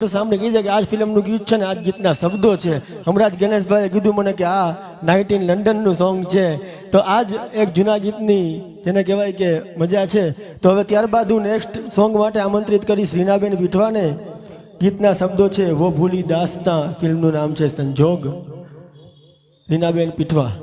તો સામે કહી દે કે આજ ફિલ્મનું ગીત છે ને આજ ગીતના શબ્દો છે. હમણાં જ ગણેશભાઈએ કીધું મને કે આ 19 લંડનનું સોંગ છે. તો આજ એક જૂના ગીતની જેને કહેવાય કે મજા છે. તો હવે ત્યારબાદ હું નેક્સ્ટ સોંગ માટે આમંત્રિત કરી રીનાબેન વિઠવાને. ગીતના શબ્દો છે વો ભૂલી દાસ્તા, ફિલ્મનું નામ છે સંજોગ. રીનાબેન પીઠવા.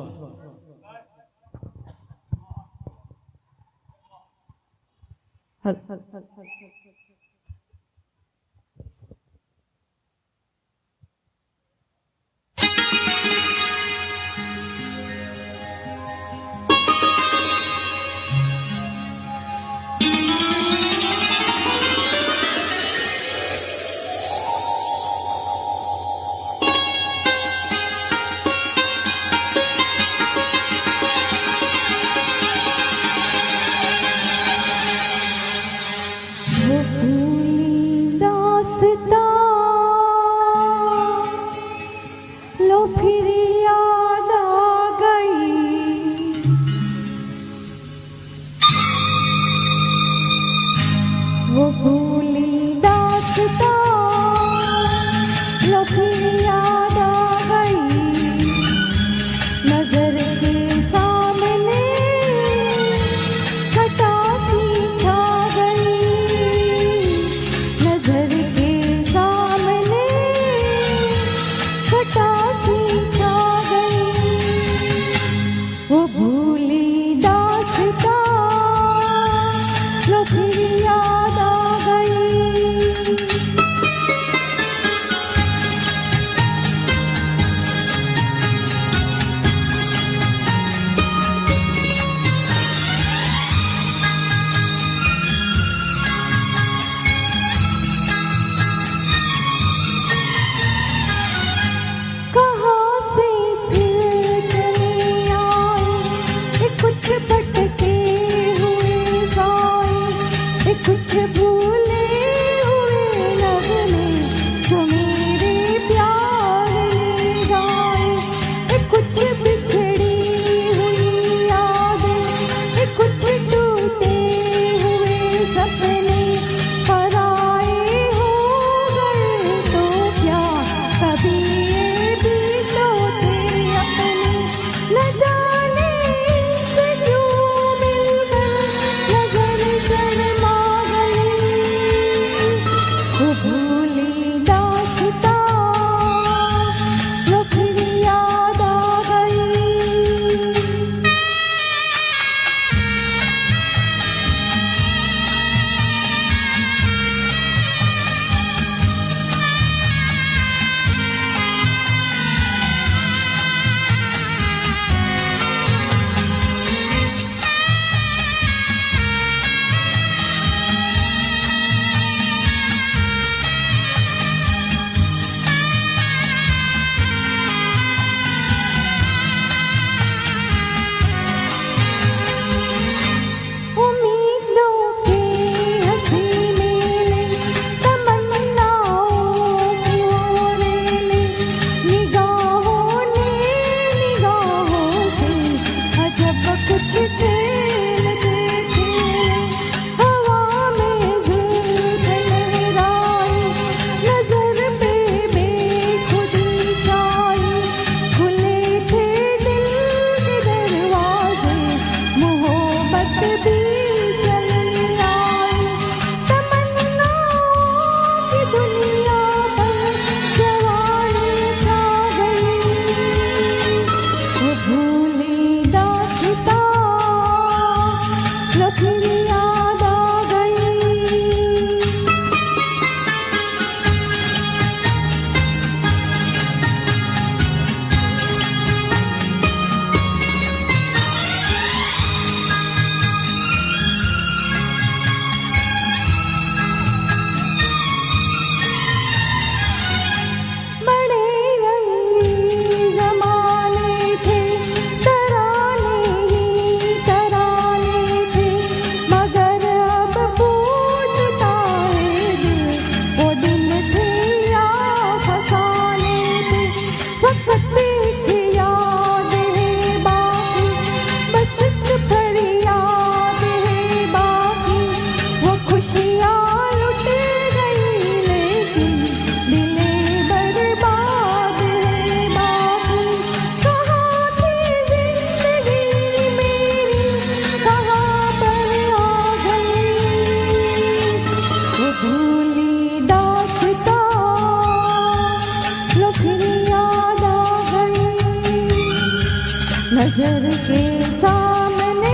नजर के सामने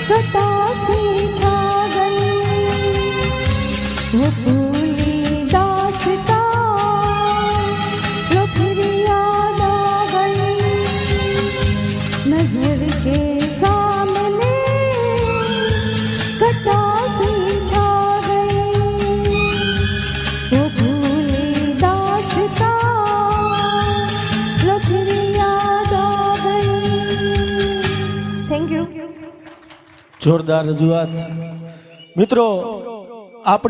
कटासी छा गई, वो भूली दास्तां लो फिर याद आ गई। नजर के सामने कटासी छा गई, वो भूली दास्तां लो फिर याद आ गई। Thank you. જોરદાર રજૂઆત મિત્રો. આપણી